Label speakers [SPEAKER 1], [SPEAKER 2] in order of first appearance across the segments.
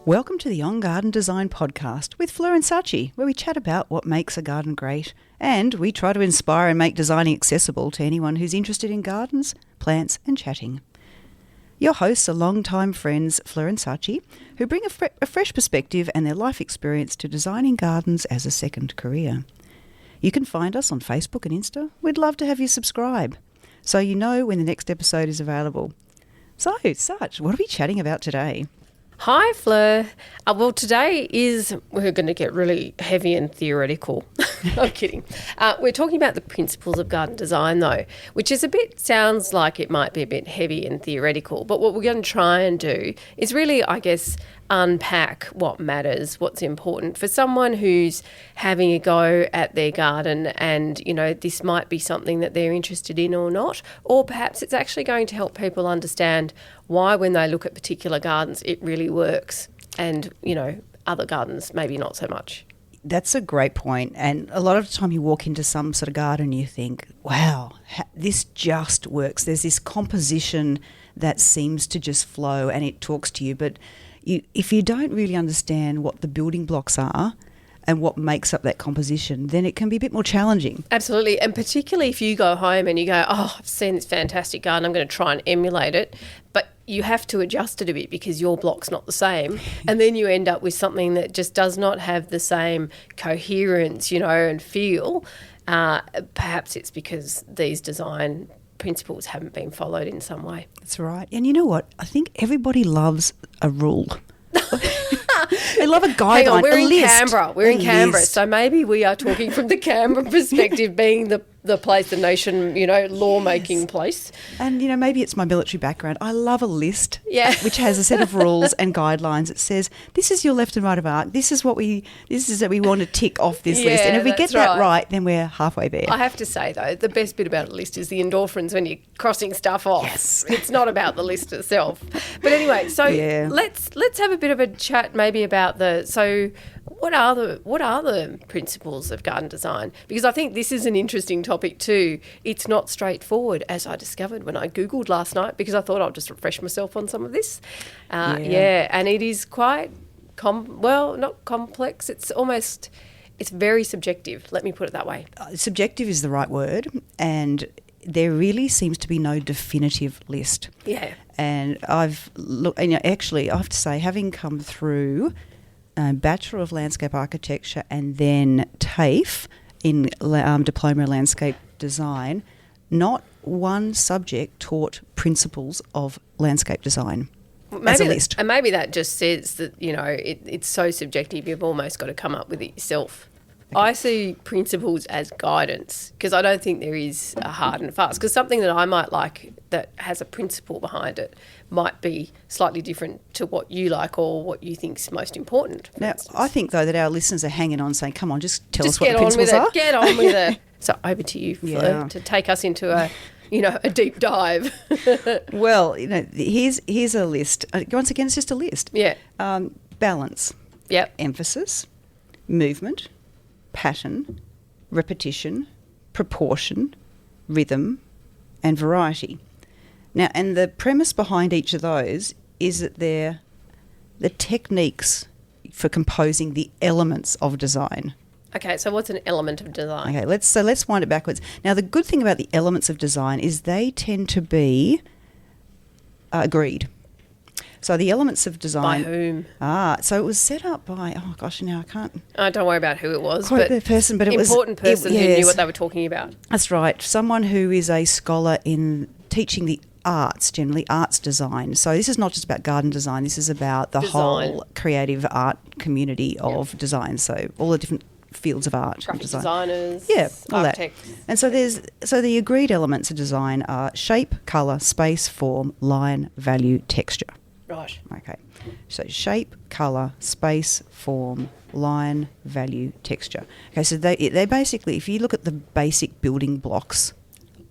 [SPEAKER 1] Welcome to the On Garden Design podcast with Fleur and Sachi, where we chat about what makes a garden great and we try to inspire and make designing accessible to anyone who's interested in gardens, plants and chatting. Your hosts are long-time friends Fleur and Sachi, who bring a fresh perspective and their life experience to designing gardens as a second career. You can find us on Facebook and Insta. We'd love to have you subscribe so you know when the next episode is available. So, Sach, what are we chatting about today?
[SPEAKER 2] Hi, Fleur. Well, today we're going to get really heavy and theoretical. I'm kidding. We're talking about the principles of garden design, though, which sounds like it might be a bit heavy and theoretical. But what we're going to try and do is really, I guess, unpack what matters, what's important for someone who's having a go at their garden and, you know, this might be something that they're interested in or not, or perhaps it's actually going to help people understand why when they look at particular gardens it really works and, you know, other gardens maybe not so much.
[SPEAKER 1] That's a great point. And a lot of the time you walk into some sort of garden and you think, wow, this just works. There's this composition that seems to just flow and it talks to you. But if you don't really understand what the building blocks are and what makes up that composition, then it can be a bit more challenging.
[SPEAKER 2] Absolutely. And particularly if you go home and you go, oh, I've seen this fantastic garden, I'm going to try and emulate it. But you have to adjust it a bit because your block's not the same. And then you end up with something that just does not have the same coherence, you know, and feel. Perhaps it's because these design principles haven't been followed in some way.
[SPEAKER 1] That's right. And you know what? I think everybody loves a rule. They love a guideline.
[SPEAKER 2] Hang on, we're in
[SPEAKER 1] list.
[SPEAKER 2] Canberra. We're in Canberra, so maybe we are talking from the Canberra perspective, being the place, the nation, you know, law-making place.
[SPEAKER 1] And, you know, maybe it's my military background. I love a list which has a set of rules and guidelines. It says, this is your left and right of arc. This is that we want to tick off this list. And if we get that right, then we're halfway there.
[SPEAKER 2] I have to say, though, the best bit about a list is the endorphins when you're crossing stuff off.
[SPEAKER 1] Yes.
[SPEAKER 2] It's not about the list itself. But anyway, so let's have a bit of a chat maybe about what are the principles of garden design? Because I think this is an interesting topic too. It's not straightforward, as I discovered when I Googled last night, because I thought I'll just refresh myself on some of this. And it is quite, not complex. It's very subjective. Let me put it that way.
[SPEAKER 1] Subjective is the right word, and there really seems to be no definitive list.
[SPEAKER 2] Yeah.
[SPEAKER 1] And actually, I have to say, having come through Bachelor of Landscape Architecture and then TAFE in Diploma of Landscape Design, not one subject taught principles of landscape design as a list.
[SPEAKER 2] And maybe that just says that, you know, it's so subjective you've almost got to come up with it yourself. Okay. I see principles as guidance because I don't think there is a hard and fast, because something that I might like that has a principle behind it might be slightly different to what you like or what you think is most important.
[SPEAKER 1] Now, I think, though, that our listeners are hanging on saying, come on, just tell us what the principles are.
[SPEAKER 2] Get on with it. So over to you, Fleur, to take us into a deep dive.
[SPEAKER 1] Well, you know, here's a list. Once again, it's just a list.
[SPEAKER 2] Yeah.
[SPEAKER 1] Balance.
[SPEAKER 2] Yep.
[SPEAKER 1] Emphasis. Movement. Pattern. Repetition. Proportion. Rhythm. And variety. Now, and the premise behind each of those is that they're the techniques for composing the elements of design.
[SPEAKER 2] Okay, so what's an element of design?
[SPEAKER 1] Okay, let's wind it backwards. Now, the good thing about the elements of design is they tend to be agreed. So the elements of design...
[SPEAKER 2] By whom?
[SPEAKER 1] So it was set up by... Oh, gosh, now I can't...
[SPEAKER 2] don't worry about who it was.
[SPEAKER 1] Quite the person, but it was...
[SPEAKER 2] Important person who knew what they were talking about.
[SPEAKER 1] That's right. Someone who is a scholar in teaching the arts, generally arts design. So this is not just about garden design. This is about the whole creative art community of design. So all the different fields of art.
[SPEAKER 2] Graphic designers,
[SPEAKER 1] all
[SPEAKER 2] architects.
[SPEAKER 1] That. And so the agreed elements of design are shape, colour, space, form, line, value, texture.
[SPEAKER 2] Right.
[SPEAKER 1] Okay. So shape, colour, space, form, line, value, texture. Okay, so they basically, if you look at the basic building blocks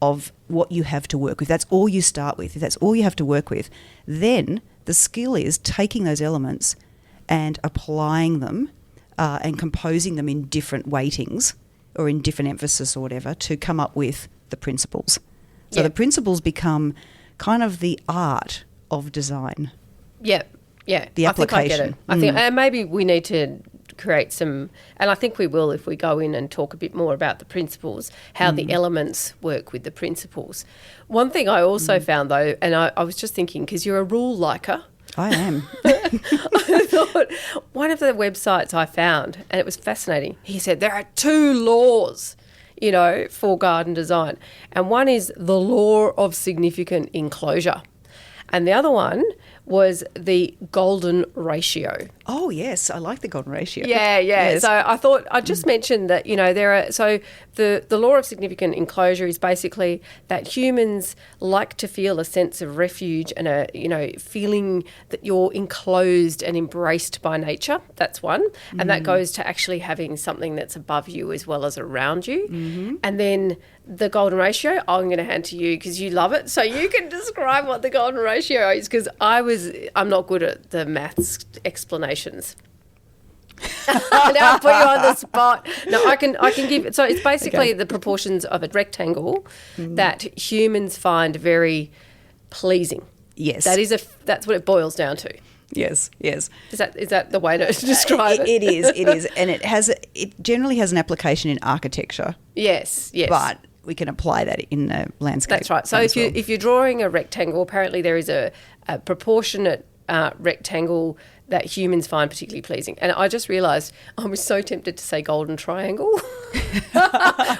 [SPEAKER 1] of what you have to work with, that's all you start with, if that's all you have to work with, then the skill is taking those elements and applying them and composing them in different weightings or in different emphasis or whatever to come up with the principles. So the principles become kind of the art of design.
[SPEAKER 2] Yeah. Yeah,
[SPEAKER 1] the application.
[SPEAKER 2] I think I get it. I think, and maybe we need to create some, and I think we will if we go in and talk a bit more about the principles, how the elements work with the principles. One thing I also found though, and I was just thinking, because you're a rule liker,
[SPEAKER 1] I am.
[SPEAKER 2] I thought one of the websites I found, and it was fascinating, he said there are 2 laws, you know, for garden design. And one is the law of significant enclosure. And the other one was the golden ratio.
[SPEAKER 1] Oh, yes. I like the golden ratio.
[SPEAKER 2] Yeah.
[SPEAKER 1] Yes.
[SPEAKER 2] So I thought I'd just mention that, you know, the law of significant enclosure is basically that humans like to feel a sense of refuge and a, you know, feeling that you're enclosed and embraced by nature. That's one. And that goes to actually having something that's above you as well as around you. And then the golden ratio, I'm going to hand to you because you love it. So you can describe what the golden ratio is, because I'm not good at the maths explanations. Now I put you on the spot. No, I can give. So it's basically the proportions of a rectangle that humans find very pleasing.
[SPEAKER 1] Yes.
[SPEAKER 2] That's what it boils down to.
[SPEAKER 1] Yes.
[SPEAKER 2] Is that the way to describe it?
[SPEAKER 1] It is, and it generally has an application in architecture.
[SPEAKER 2] Yes.
[SPEAKER 1] But we can apply that in the landscape.
[SPEAKER 2] That's right. So if you're drawing a rectangle, apparently there is a proportionate rectangle that humans find particularly pleasing. And I just realised I was so tempted to say golden triangle.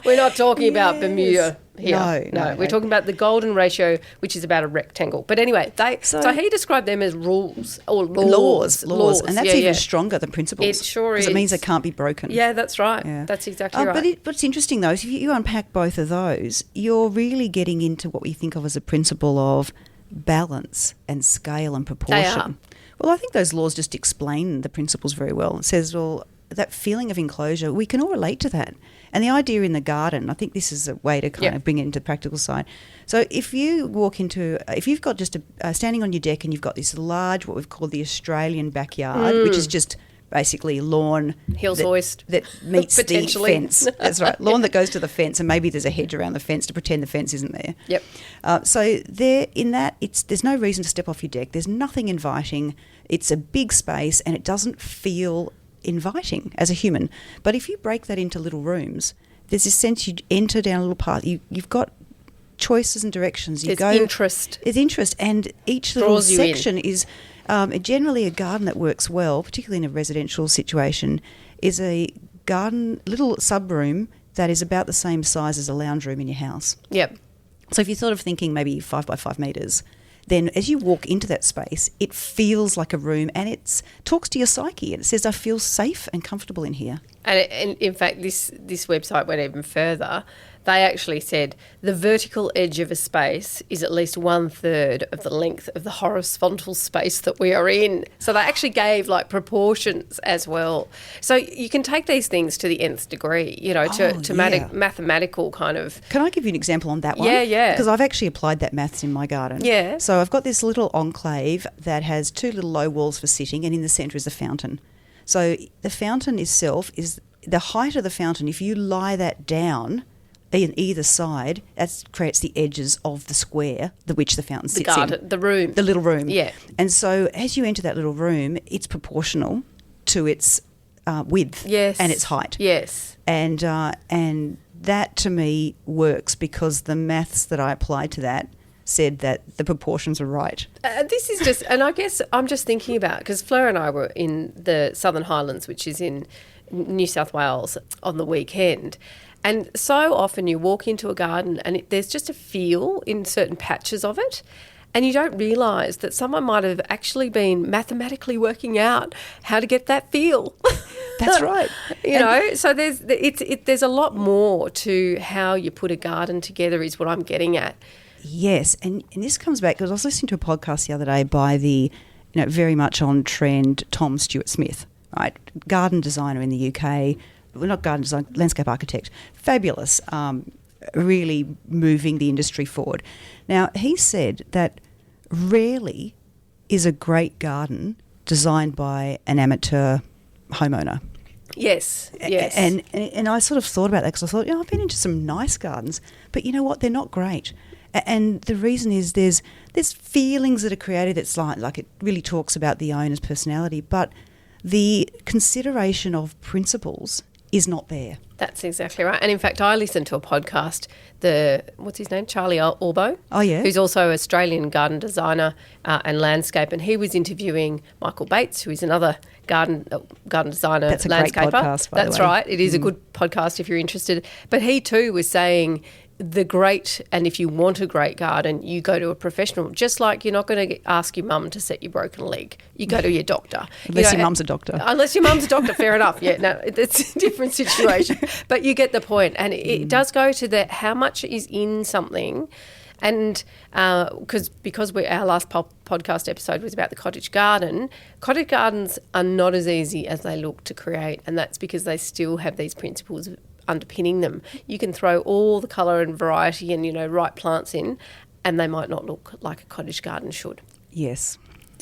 [SPEAKER 2] We're not talking about Bermuda here. No. We're talking about the golden ratio, which is about a rectangle. But anyway, so he described them as rules or laws.
[SPEAKER 1] And that's even stronger than principles.
[SPEAKER 2] It sure is.
[SPEAKER 1] Because it means they can't be broken.
[SPEAKER 2] Yeah, that's right. Yeah. That's exactly right.
[SPEAKER 1] But it's interesting, though, if you unpack both of those, you're really getting into what we think of as a principle of balance and scale and proportion.
[SPEAKER 2] They are.
[SPEAKER 1] Well, I think those laws just explain the principles very well. It says, well, that feeling of enclosure, we can all relate to that. And the idea in the garden, I think this is a way to kind of bring it into the practical side. So if you've got just standing on your deck and you've got this large, what we've called the Australian backyard, which is just basically lawn
[SPEAKER 2] Hills hoist
[SPEAKER 1] that meets the fence. That's right. Lawn that goes to the fence, and maybe there's a hedge around the fence to pretend the fence isn't there.
[SPEAKER 2] Yep.
[SPEAKER 1] So there, in that, there's no reason to step off your deck. There's nothing inviting. It's a big space, and it doesn't feel inviting as a human. But if you break that into little rooms, there's this sense you enter down a little path. You've got choices and directions.
[SPEAKER 2] There's interest.
[SPEAKER 1] There's interest, and each little section is generally a garden that works well, particularly in a residential situation, is a garden, little sub-room that is about the same size as a lounge room in your house.
[SPEAKER 2] Yep.
[SPEAKER 1] So if you're sort of thinking maybe 5 by 5 metres, then as you walk into that space, it feels like a room, and it talks to your psyche. It says, I feel safe and comfortable in here. And
[SPEAKER 2] in fact, this website went even further. They actually said the vertical edge of a space is at least 1/3 of the length of the horizontal space that we are in. So they actually gave like proportions as well. So you can take these things to the nth degree, you know, to mathematical kind of.
[SPEAKER 1] Can I give you an example on that one?
[SPEAKER 2] Yeah.
[SPEAKER 1] Because I've actually applied that maths in my garden.
[SPEAKER 2] Yeah.
[SPEAKER 1] So I've got this little enclave that has 2 little low walls for sitting, and in the centre is a fountain. So the fountain itself is the height of the fountain. If you lie that down in either side, that creates the edges of the square which the fountain sits in.
[SPEAKER 2] The room.
[SPEAKER 1] The little room.
[SPEAKER 2] Yeah.
[SPEAKER 1] And so as you enter that little room, it's proportional to its width and its height.
[SPEAKER 2] Yes.
[SPEAKER 1] And that to me works because the maths that I applied to that said that the proportions are right.
[SPEAKER 2] This is just, and I guess I'm just thinking about, because Fleur and I were in the Southern Highlands, which is in New South Wales, on the weekend. And so often you walk into a garden and there's just a feel in certain patches of it, and you don't realise that someone might have actually been mathematically working out how to get that feel.
[SPEAKER 1] That's right.
[SPEAKER 2] You know, so there's a lot more to how you put a garden together is what I'm getting at.
[SPEAKER 1] Yes, and this comes back because I was listening to a podcast the other day by the, very much on trend Tom Stewart-Smith, right, garden designer in the UK. Well, not garden design, landscape architect. Fabulous, really moving the industry forward. Now, he said that rarely is a great garden designed by an amateur homeowner.
[SPEAKER 2] Yes.
[SPEAKER 1] And I sort of thought about that because I thought, I've been into some nice gardens, but you know what? They're not great. And the reason is there's feelings that are created that's like it really talks about the owner's personality, but the consideration of principles is not there.
[SPEAKER 2] That's exactly right. And in fact, I listened to a podcast, what's his name? Charlie Albo.
[SPEAKER 1] Oh, yeah.
[SPEAKER 2] Who's also an Australian garden designer and landscape. And he was interviewing Michael Bates, who is another garden designer,
[SPEAKER 1] That's a
[SPEAKER 2] landscaper.
[SPEAKER 1] great podcast, by the way.
[SPEAKER 2] That's right. It is a good podcast if you're interested. But he too was saying and if you want a great garden, you go to a professional. Just like you're not going to ask your mum to set your broken leg. You go to your doctor.
[SPEAKER 1] Unless your mum's a doctor.
[SPEAKER 2] Unless your mum's a doctor, fair enough. Yeah, no, it's a different situation. But you get the point. And it does go to how much is in something. And because our last podcast episode was about the cottage garden, cottage gardens are not as easy as they look to create, and that's because they still have these principles underpinning them. You can throw all the colour and variety and, right plants in, and they might not look like a cottage garden should.
[SPEAKER 1] Yes.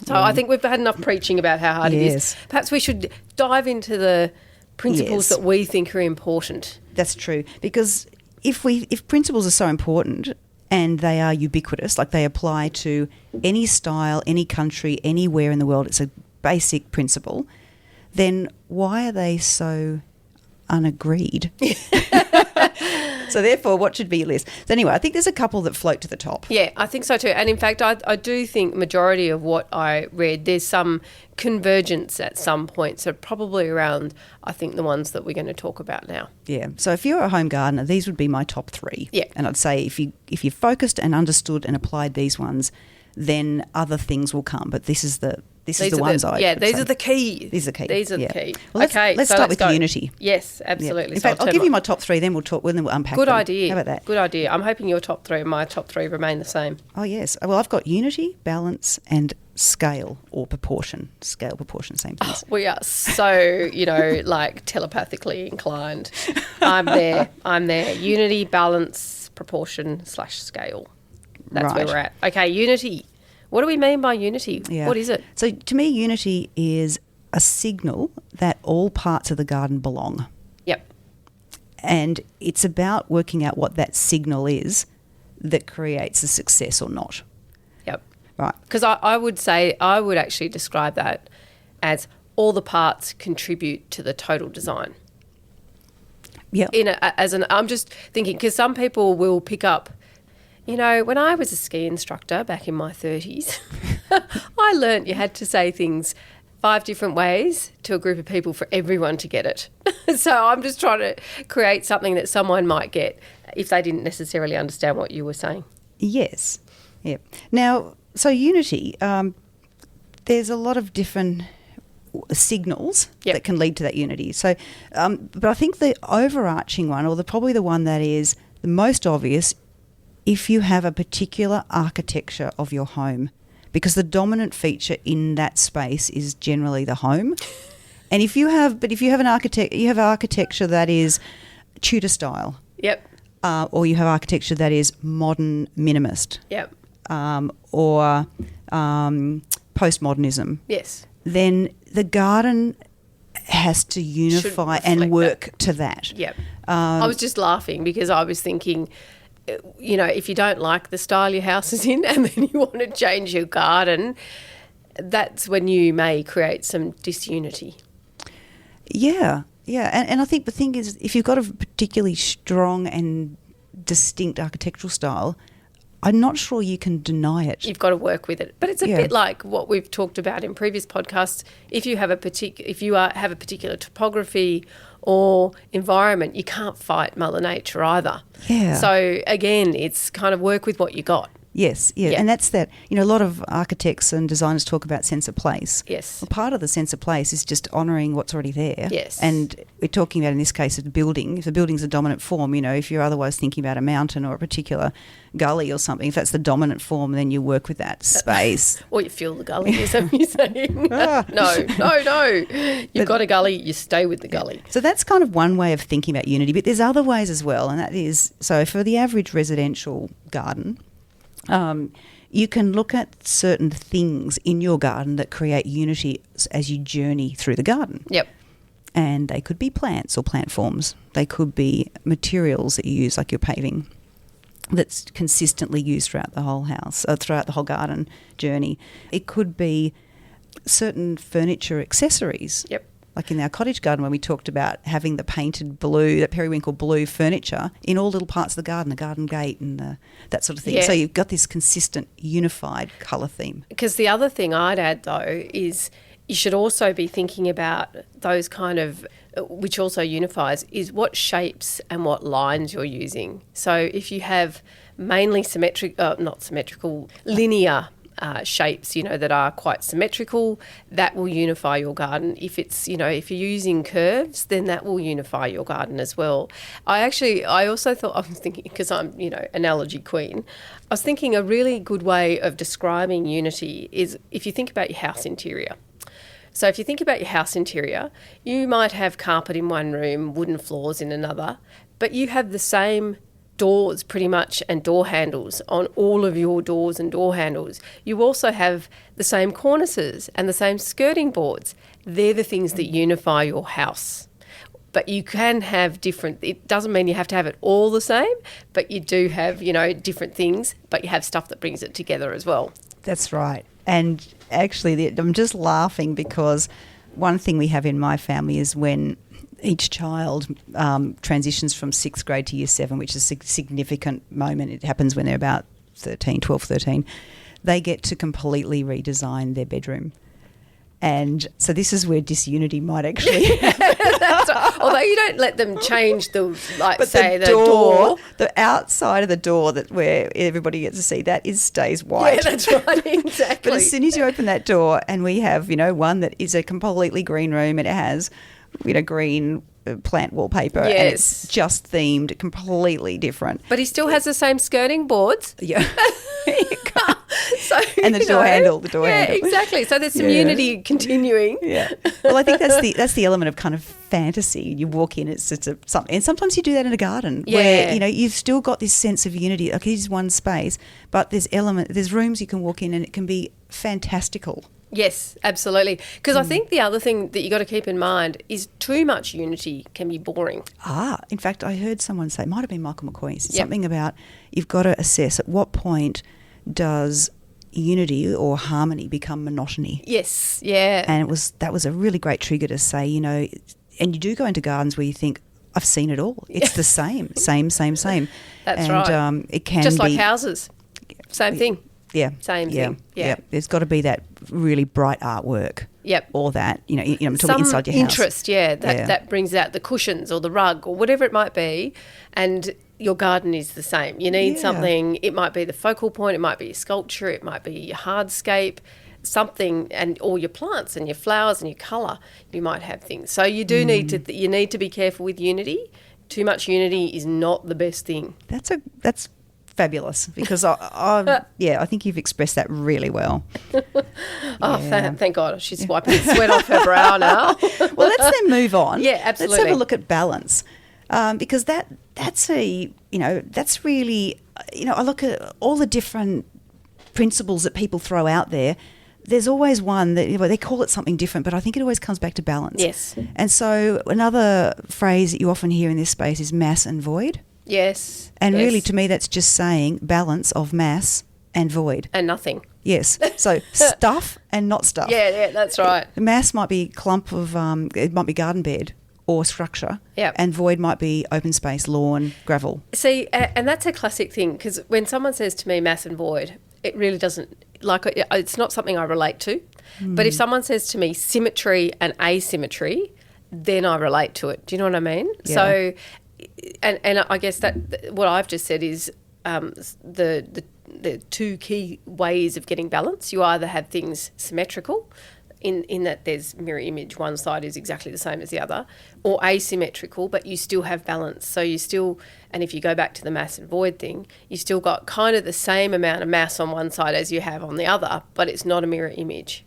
[SPEAKER 2] So I think we've had enough preaching about how hard it is. Perhaps we should dive into the principles that we think are important.
[SPEAKER 1] That's true, because if principles are so important and they are ubiquitous, like they apply to any style, any country, anywhere in the world, it's a basic principle, then why are they so unagreed? So therefore, what should be your list? So anyway, I think there's a couple that float to the top.
[SPEAKER 2] Yeah, I think so too. And in fact, I do think majority of what I read, there's some convergence at some point. So probably around, I think, the ones that we're going to talk about now.
[SPEAKER 1] Yeah. So if you're a home gardener, these would be my top three.
[SPEAKER 2] Yeah.
[SPEAKER 1] And I'd say if you focused and understood and applied these ones, then other things will come. But these are the ones I...
[SPEAKER 2] Yeah, these are the key.
[SPEAKER 1] These are the key.
[SPEAKER 2] These are the key.
[SPEAKER 1] Well, let's start with unity.
[SPEAKER 2] Yes, absolutely.
[SPEAKER 1] Yeah. In fact, I'll give you my top three, then we'll unpack
[SPEAKER 2] Good
[SPEAKER 1] them.
[SPEAKER 2] idea.
[SPEAKER 1] How about that?
[SPEAKER 2] Good idea. I'm hoping your top three and my top three remain the same.
[SPEAKER 1] Oh, yes. Well, I've got unity, balance and scale or proportion. Scale, proportion, same things.
[SPEAKER 2] Oh, we are so, like telepathically inclined. I'm there. Unity, balance, proportion / scale. That's where we're at. Okay, unity. What do we mean by unity?
[SPEAKER 1] Yeah.
[SPEAKER 2] What is it?
[SPEAKER 1] So to me, unity is a signal that all parts of the garden belong.
[SPEAKER 2] Yep.
[SPEAKER 1] And it's about working out what that signal is that creates a success or not.
[SPEAKER 2] Yep.
[SPEAKER 1] Right.
[SPEAKER 2] Because I would actually describe that as all the parts contribute to the total design.
[SPEAKER 1] Yeah.
[SPEAKER 2] I'm just thinking, because some people will pick up, when I was a ski instructor back in my 30s, I learnt you had to say things 5 different ways to a group of people for everyone to get it. So I'm just trying to create something that someone might get if they didn't necessarily understand what you were saying.
[SPEAKER 1] Yes. Yeah. Now, so unity, there's a lot of different signals that can lead to that unity. So, but I think the overarching one, or probably the one that is the most obvious, if you have a particular architecture of your home, because the dominant feature in that space is generally the home. And if you have architecture that is Tudor style.
[SPEAKER 2] Yep.
[SPEAKER 1] Or you have architecture that is modern minimalist.
[SPEAKER 2] Yep.
[SPEAKER 1] Or postmodernism.
[SPEAKER 2] Yes.
[SPEAKER 1] Then the garden has to unify and work to that.
[SPEAKER 2] Yep. I was just laughing because I was thinking, if you don't like the style your house is in and then you want to change your garden, that's when you may create some disunity.
[SPEAKER 1] Yeah, yeah. And I think the thing is, if you've got a particularly strong and distinct architectural style, I'm not sure you can deny it.
[SPEAKER 2] You've got to work with it. But it's a bit like what we've talked about in previous podcasts. If you have a particular topography or environment, you can't fight Mother Nature either.
[SPEAKER 1] Yeah.
[SPEAKER 2] So again, it's kind of work with what you got.
[SPEAKER 1] Yes, yeah. And that's that, a lot of architects and designers talk about sense of place.
[SPEAKER 2] Yes.
[SPEAKER 1] Well, part of the sense of place is just honouring what's already there.
[SPEAKER 2] Yes.
[SPEAKER 1] And we're talking about, in this case, a building. If the building's a dominant form, if you're otherwise thinking about a mountain or a particular gully or something, if that's the dominant form, then you work with that space.
[SPEAKER 2] Or you fill the gully, is that what you're saying? No. You've got a gully, you stay with the gully.
[SPEAKER 1] So that's kind of one way of thinking about unity, but there's other ways as well, and that is, so for the average residential garden, you can look at certain things in your garden that create unity as you journey through the garden.
[SPEAKER 2] Yep.
[SPEAKER 1] And they could be plants or plant forms. They could be materials that you use, like your paving. that's consistently used throughout the whole house, throughout the whole garden journey. It could be certain furniture accessories.
[SPEAKER 2] Yep.
[SPEAKER 1] Like in our cottage garden, when we talked about having the painted blue, that periwinkle blue furniture in all little parts of the garden gate and that sort of thing.
[SPEAKER 2] Yeah.
[SPEAKER 1] So you've got this consistent, unified colour theme.
[SPEAKER 2] Because the other thing I'd add, though, is you should also be thinking about those kind of, which also unifies, is what shapes and what lines you're using. So if you have mainly linear shapes, that are quite symmetrical, that will unify your garden. If it's, if you're using curves, then that will unify your garden as well. I also thought, I was thinking, because I'm, analogy queen, I was thinking a really good way of describing unity is if you think about your house interior. So if you think about your house interior, you might have carpet in one room, wooden floors in another, but you have the same doors pretty much and door handles on all of your doors and door handles. You also have the same cornices and the same skirting boards. They're the things that unify your house. But you can have different, it doesn't mean you have to have it all the same, but you do have, different things, but you have stuff that brings it together as well.
[SPEAKER 1] That's right. And actually, I'm just laughing because one thing we have in my family is when each child transitions from 6th grade to year 7, which is a significant moment. It happens when they're about 12, 13. They get to completely redesign their bedroom. And so this is where disunity might actually
[SPEAKER 2] That's right. Although you don't let them change the
[SPEAKER 1] door. The outside of the door where everybody gets to see, that stays white.
[SPEAKER 2] Yeah, that's right, exactly.
[SPEAKER 1] But as soon as you open that door and we have, one that is a completely green room and it has, green plant wallpaper,
[SPEAKER 2] yes,
[SPEAKER 1] and it's just themed completely different.
[SPEAKER 2] But he still has the same skirting boards.
[SPEAKER 1] Yeah.
[SPEAKER 2] So,
[SPEAKER 1] and the door handle.
[SPEAKER 2] Yeah, exactly. So there's some unity continuing.
[SPEAKER 1] Yeah. Well, I think that's the element of kind of fantasy. You walk in, it's something, and sometimes you do that in a garden where you've still got this sense of unity. Like it is one space, but there's rooms you can walk in, and it can be fantastical.
[SPEAKER 2] Yes, absolutely. Because I think the other thing that you got to keep in mind is too much unity can be boring.
[SPEAKER 1] In fact, I heard someone say, it might have been Michael McCoy, something about you've got to assess at what point does unity or harmony become monotony.
[SPEAKER 2] Yes, yeah.
[SPEAKER 1] And that was a really great trigger to say, and you do go into gardens where you think, I've seen it all. It's the same.
[SPEAKER 2] That's right.
[SPEAKER 1] And it can
[SPEAKER 2] just
[SPEAKER 1] be...
[SPEAKER 2] like houses. Same thing.
[SPEAKER 1] Yeah.
[SPEAKER 2] Same thing. Yeah.
[SPEAKER 1] There's got to be that really bright artwork.
[SPEAKER 2] Yep.
[SPEAKER 1] Or that, I'm talking
[SPEAKER 2] some
[SPEAKER 1] inside your house.
[SPEAKER 2] Interest, that brings out the cushions or the rug or whatever it might be, and your garden is the same. You need something, it might be the focal point, it might be your sculpture, it might be your hardscape, something, and all your plants and your flowers and your colour, you might have things. So you do need to be careful with unity. Too much unity is not the best thing.
[SPEAKER 1] That's fabulous, because I think you've expressed that really well.
[SPEAKER 2] Thank God. She's wiping the sweat off her brow now.
[SPEAKER 1] Well, let's then move on.
[SPEAKER 2] Yeah, absolutely.
[SPEAKER 1] Let's have a look at balance, because that's really, I look at all the different principles that people throw out there. There's always one that they call it something different, but I think it always comes back to balance.
[SPEAKER 2] Yes.
[SPEAKER 1] And so another phrase that you often hear in this space is mass and void.
[SPEAKER 2] Yes.
[SPEAKER 1] And really, to me, that's just saying balance of mass and void.
[SPEAKER 2] And nothing.
[SPEAKER 1] Yes. So stuff and not stuff.
[SPEAKER 2] Yeah, that's right.
[SPEAKER 1] The mass might be a clump of, it might be garden bed or structure.
[SPEAKER 2] Yeah.
[SPEAKER 1] And void might be open space, lawn, gravel.
[SPEAKER 2] See, and that's a classic thing, because when someone says to me mass and void, it really doesn't, it's not something I relate to. But if someone says to me symmetry and asymmetry, then I relate to it. Do you know what I mean?
[SPEAKER 1] Yeah.
[SPEAKER 2] So, and I guess that what I've just said is the two key ways of getting balance. You either have things symmetrical, in that there's mirror image, one side is exactly the same as the other, or asymmetrical, but you still have balance. So you still, and if you go back to the mass and void thing, you still got kind of the same amount of mass on one side as you have on the other, but it's not a mirror image.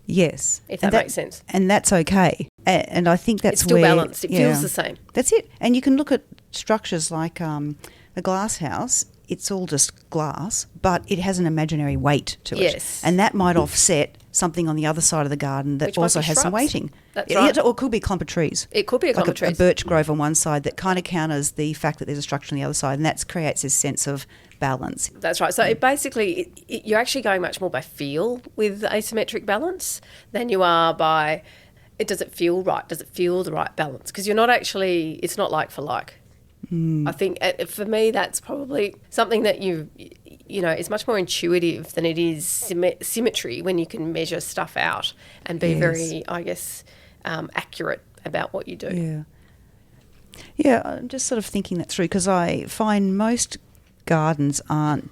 [SPEAKER 1] Yes.
[SPEAKER 2] If that makes sense.
[SPEAKER 1] And that's okay. And I think that's
[SPEAKER 2] it's still
[SPEAKER 1] where...
[SPEAKER 2] balanced. It feels the same.
[SPEAKER 1] That's it. And you can look at structures like a glass house. It's all just glass, but it has an imaginary weight to it.
[SPEAKER 2] Yes.
[SPEAKER 1] And that might offset something on the other side of the garden that
[SPEAKER 2] Which might
[SPEAKER 1] also
[SPEAKER 2] be
[SPEAKER 1] has some
[SPEAKER 2] shrubs.
[SPEAKER 1] weighting.
[SPEAKER 2] That's right.
[SPEAKER 1] Or it could be a clump of trees.
[SPEAKER 2] It could be a clump of
[SPEAKER 1] A
[SPEAKER 2] trees.
[SPEAKER 1] birch grove on one side that kind of counters the fact that there's a structure on the other side, and that creates this sense of balance.
[SPEAKER 2] That's right. So it basically, you're actually going much more by feel with asymmetric balance than you are by, does it feel right? Does it feel the right balance? Because you're not actually, it's not like for like. I think for me, that's probably something that it's much more intuitive than it is symmetry when you can measure stuff out and be very, I guess, accurate about what you do.
[SPEAKER 1] Yeah. Yeah, I'm just sort of thinking that through because I find most gardens aren't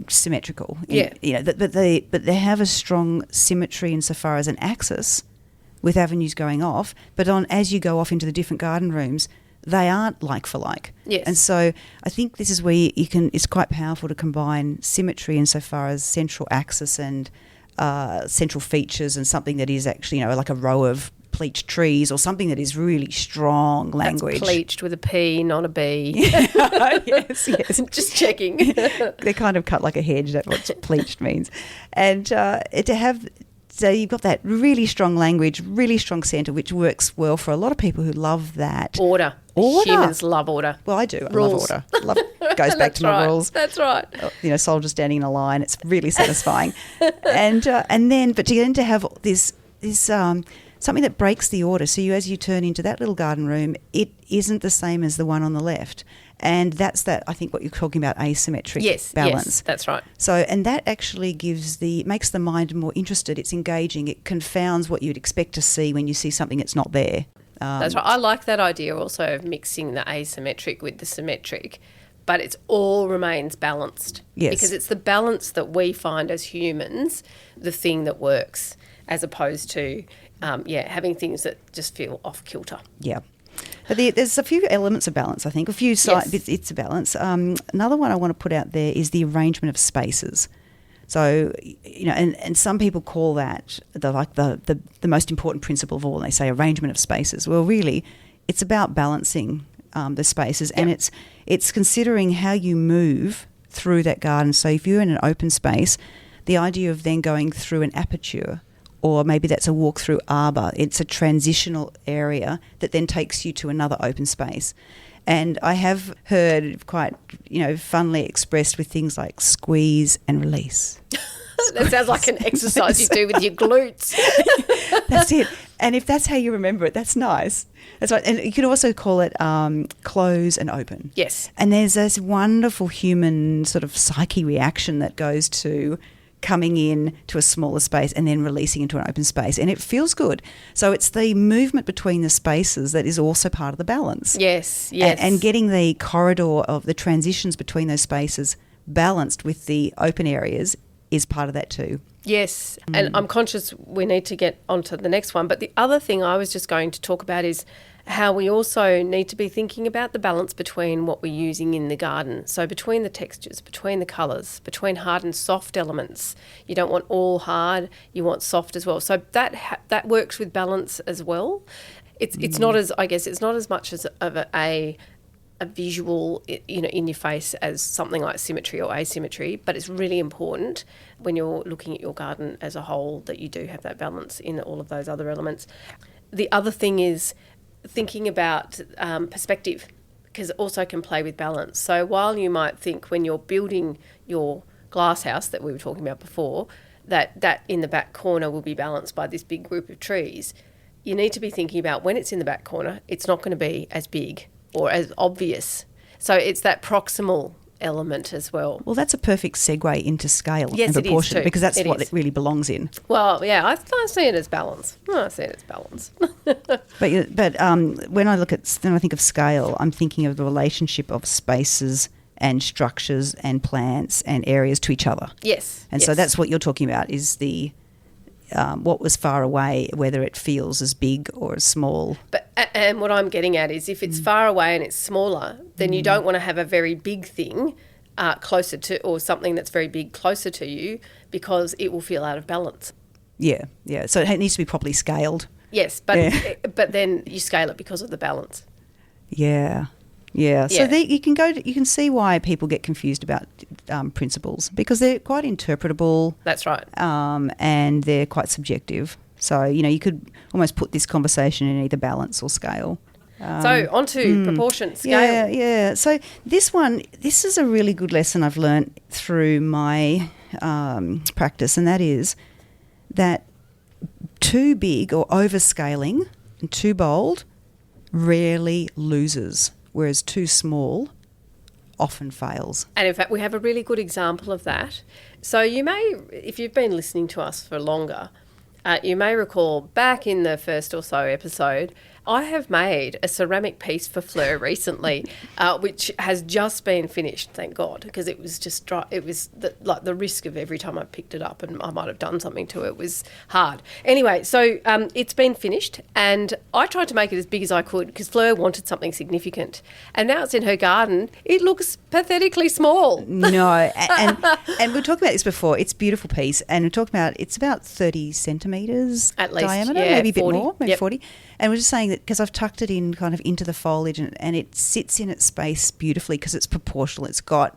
[SPEAKER 1] symmetrical. But they have a strong symmetry insofar as an axis with avenues going off, but as you go off into the different garden rooms, they aren't like for like.
[SPEAKER 2] Yes.
[SPEAKER 1] And so I think this is where it's quite powerful to combine symmetry insofar as central axis and central features and something that is actually, like a row of pleached trees or something that is really strong language.
[SPEAKER 2] That's pleached with a P, not a B.
[SPEAKER 1] Yes.
[SPEAKER 2] Just checking.
[SPEAKER 1] They're kind of cut like a hedge. That's what pleached means. And to have... So you've got that really strong language, really strong centre, which works well for a lot of people who love that.
[SPEAKER 2] Order. Humans love order.
[SPEAKER 1] Well, I do.
[SPEAKER 2] Rules.
[SPEAKER 1] I love order. Goes back to my rules.
[SPEAKER 2] That's right.
[SPEAKER 1] Soldiers standing in a line. It's really satisfying. But to have this something that breaks the order. So as you turn into that little garden room, it isn't the same as the one on the left. And that's I think what you're talking about, asymmetric balance.
[SPEAKER 2] Yes, that's right.
[SPEAKER 1] So, and that actually makes the mind more interested. It's engaging. It confounds what you'd expect to see when you see something that's not there.
[SPEAKER 2] That's right. I like that idea also of mixing the asymmetric with the symmetric, but it all remains balanced.
[SPEAKER 1] Yes.
[SPEAKER 2] Because it's the balance that we find as humans the thing that works, as opposed to, having things that just feel off kilter.
[SPEAKER 1] Yeah. But there's a few elements of balance, I think, a few bits of balance. Another one I want to put out there is the arrangement of spaces. So, and some people call that the most important principle of all. They say arrangement of spaces. Well, really, it's about balancing the spaces, and it's considering how you move through that garden. So if you're in an open space, the idea of then going through an aperture, or maybe that's a walk through arbour. It's a transitional area that then takes you to another open space. And I have heard quite, funnily expressed with things like squeeze and release.
[SPEAKER 2] That sounds like an exercise you do with your glutes.
[SPEAKER 1] That's it. And if that's how you remember it, that's nice. That's right. And you can also call it close and open.
[SPEAKER 2] Yes.
[SPEAKER 1] And there's this wonderful human sort of psyche reaction that goes to coming in to a smaller space and then releasing into an open space. And it feels good. So it's the movement between the spaces that is also part of the balance.
[SPEAKER 2] Yes.
[SPEAKER 1] And getting the corridor of the transitions between those spaces balanced with the open areas is part of that too.
[SPEAKER 2] Yes. And I'm conscious we need to get onto the next one. But the other thing I was just going to talk about is how we also need to be thinking about the balance between what we're using in the garden. So between the textures, between the colours, between hard and soft elements. You don't want all hard, you want soft as well. So that works with balance as well. It's not as, I guess, it's not as much as of a visual, in your face as something like symmetry or asymmetry, but it's really important when you're looking at your garden as a whole that you do have that balance in all of those other elements. The other thing is thinking about perspective, because it also can play with balance. So while you might think when you're building your glass house that we were talking about before, that in the back corner will be balanced by this big group of trees, you need to be thinking about when it's in the back corner, it's not going to be as big or as obvious. So it's that proximal element as well.
[SPEAKER 1] Well, that's a perfect segue into scale
[SPEAKER 2] yes,
[SPEAKER 1] and proportion,
[SPEAKER 2] it is too.
[SPEAKER 1] because that's
[SPEAKER 2] it
[SPEAKER 1] what
[SPEAKER 2] is.
[SPEAKER 1] it really belongs in.
[SPEAKER 2] Well, yeah, I see it as balance.
[SPEAKER 1] But when I think of scale, I'm thinking of the relationship of spaces and structures and plants and areas to each other.
[SPEAKER 2] Yes.
[SPEAKER 1] And so that's what you're talking about, is the what was far away, whether it feels as big or as small.
[SPEAKER 2] And what I'm getting at is if it's far away and it's smaller, then you don't want to have a very big thing closer to, or something that's very big closer to you, because it will feel out of balance.
[SPEAKER 1] Yeah. So it needs to be properly scaled.
[SPEAKER 2] Yes, but then you scale it because of the balance.
[SPEAKER 1] Yeah. Yeah. So
[SPEAKER 2] Yeah.
[SPEAKER 1] you can see why people get confused about principles, because they're quite interpretable.
[SPEAKER 2] That's right.
[SPEAKER 1] And they're quite subjective. So, you could almost put this conversation in either balance or scale.
[SPEAKER 2] So on to proportion, scale.
[SPEAKER 1] Yeah. So this is a really good lesson I've learned through my practice, and that is that too big or overscaling and too bold rarely loses, whereas too small often fails.
[SPEAKER 2] And in fact, we have a really good example of that. So you may, if you've been listening to us for longer, you may recall back in the first or so episode, I have made a ceramic piece for Fleur recently, which has just been finished, thank God, because it was just dry. It was the risk of every time I picked it up and I might have done something to it was hard. Anyway, so it's been finished, and I tried to make it as big as I could because Fleur wanted something significant. And now it's in her garden. It looks pathetically small.
[SPEAKER 1] No, and we were talking about this before. It's a beautiful piece, and we're talking about it's about 30 centimetres
[SPEAKER 2] at least,
[SPEAKER 1] diameter,
[SPEAKER 2] yeah,
[SPEAKER 1] maybe a bit
[SPEAKER 2] 40.
[SPEAKER 1] more, maybe 40. And we're just saying that because I've tucked it in kind of into the foliage, and it sits in its space beautifully because it's proportional. It's got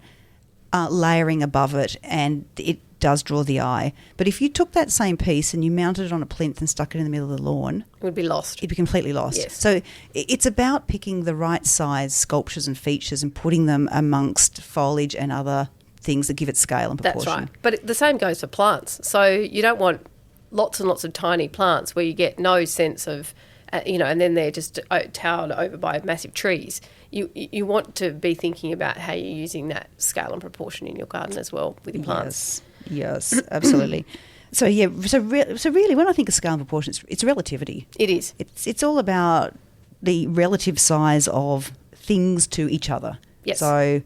[SPEAKER 1] layering above it, and it does draw the eye. But if you took that same piece and you mounted it on a plinth and stuck it in the middle of the lawn,
[SPEAKER 2] it would be lost.
[SPEAKER 1] It'd be completely lost.
[SPEAKER 2] Yes.
[SPEAKER 1] So it's about picking the right size sculptures and features and putting them amongst foliage and other things that give it scale and proportion.
[SPEAKER 2] That's right. But the same goes for plants. So you don't want lots and lots of tiny plants where you get no sense of, and then they're just towered over by massive trees. You want to be thinking about how you're using that scale and proportion in your garden as well with your plants.
[SPEAKER 1] Yes, absolutely. So really, when I think of scale and proportion, it's relativity.
[SPEAKER 2] It is.
[SPEAKER 1] It's all about the relative size of things to each other.
[SPEAKER 2] Yes.
[SPEAKER 1] So,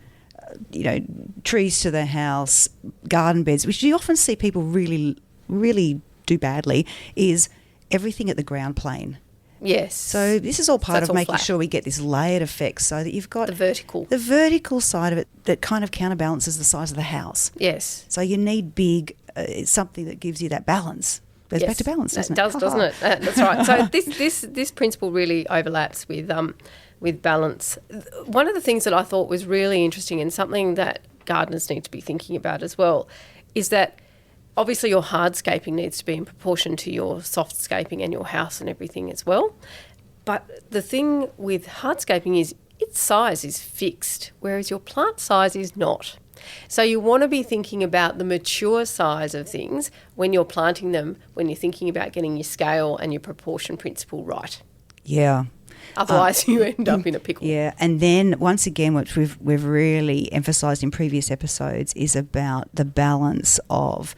[SPEAKER 1] trees to the house, garden beds, which you often see people really, really do badly, is everything at the ground plane.
[SPEAKER 2] Yes.
[SPEAKER 1] So this is all part of making
[SPEAKER 2] flat.
[SPEAKER 1] sure we get this layered effect so that you've got
[SPEAKER 2] the
[SPEAKER 1] vertical side of it that kind of counterbalances the size of the house.
[SPEAKER 2] Yes.
[SPEAKER 1] So you need big, something that gives you that balance. Goes back to balance, doesn't it?
[SPEAKER 2] It does, doesn't it? That's right. So this principle really overlaps with balance. One of the things that I thought was really interesting and something that gardeners need to be thinking about as well is that obviously your hardscaping needs to be in proportion to your softscaping and your house and everything as well. But the thing with hardscaping is its size is fixed, whereas your plant size is not. So you want to be thinking about the mature size of things when you're planting them, when you're thinking about getting your scale and your proportion principle right.
[SPEAKER 1] Yeah.
[SPEAKER 2] Otherwise you end up in a pickle.
[SPEAKER 1] Yeah, and then once again, what we've really emphasised in previous episodes is about the balance of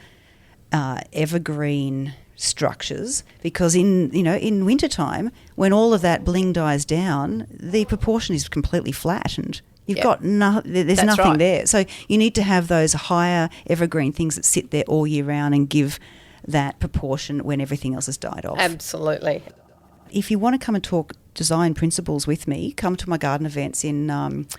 [SPEAKER 1] evergreen structures, because in wintertime, when all of that bling dies down, the proportion is completely flattened. You've got there's
[SPEAKER 2] That's
[SPEAKER 1] nothing
[SPEAKER 2] right.
[SPEAKER 1] there. So you need to have those higher evergreen things that sit there all year round and give that proportion when everything else has died off.
[SPEAKER 2] Absolutely.
[SPEAKER 1] If you want to come and talk design principles with me, come to my garden events in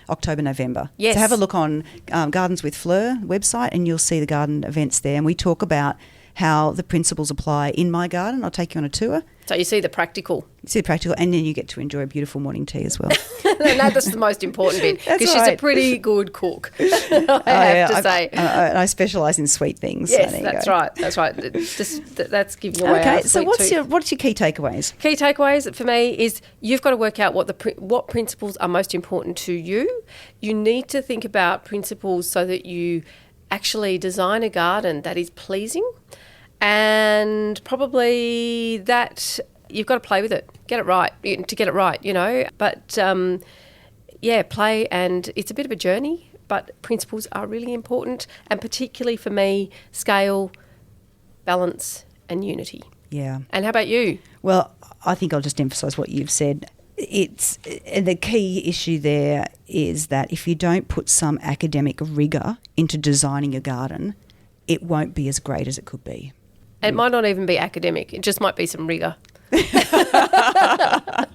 [SPEAKER 1] October, November.
[SPEAKER 2] Yes.
[SPEAKER 1] So have a look on Gardens with Fleur website and you'll see the garden events there. And we talk about how the principles apply in my garden. I'll take you on a tour.
[SPEAKER 2] So you see the practical.
[SPEAKER 1] You see the practical, and then you get to enjoy a beautiful morning tea as well.
[SPEAKER 2] And that's the most important bit, because she's a pretty good cook, I have to say.
[SPEAKER 1] I specialise in sweet things.
[SPEAKER 2] Yes,
[SPEAKER 1] so
[SPEAKER 2] that's right. That's right. That's giving away
[SPEAKER 1] Okay,
[SPEAKER 2] our
[SPEAKER 1] so
[SPEAKER 2] sweet
[SPEAKER 1] what's your key takeaways?
[SPEAKER 2] Key takeaways for me is you've got to work out what principles are most important to you. You need to think about principles so that you actually design a garden that is pleasing, and probably that you've got to play with it, get it right, to get it right, But, play, and it's a bit of a journey, but principles are really important, and particularly for me, scale, balance and unity.
[SPEAKER 1] Yeah.
[SPEAKER 2] And how about you?
[SPEAKER 1] Well, I think I'll just emphasise what you've said. It's the key issue there is that if you don't put some academic rigour into designing your garden, it won't be as great as it could be.
[SPEAKER 2] It might not even be academic. It just might be some rigour. I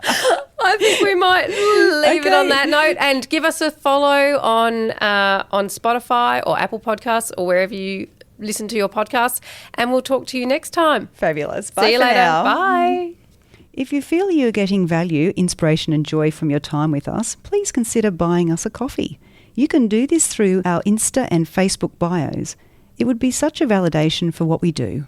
[SPEAKER 2] think we might leave it on that note, and give us a follow on Spotify or Apple Podcasts or wherever you listen to your podcasts, and we'll talk to you next time.
[SPEAKER 1] Fabulous. Bye
[SPEAKER 2] See you
[SPEAKER 1] for
[SPEAKER 2] later.
[SPEAKER 1] now.
[SPEAKER 2] Bye.
[SPEAKER 1] If you feel you're getting value, inspiration and joy from your time with us, please consider buying us a coffee. You can do this through our Insta and Facebook bios. It would be such a validation for what we do.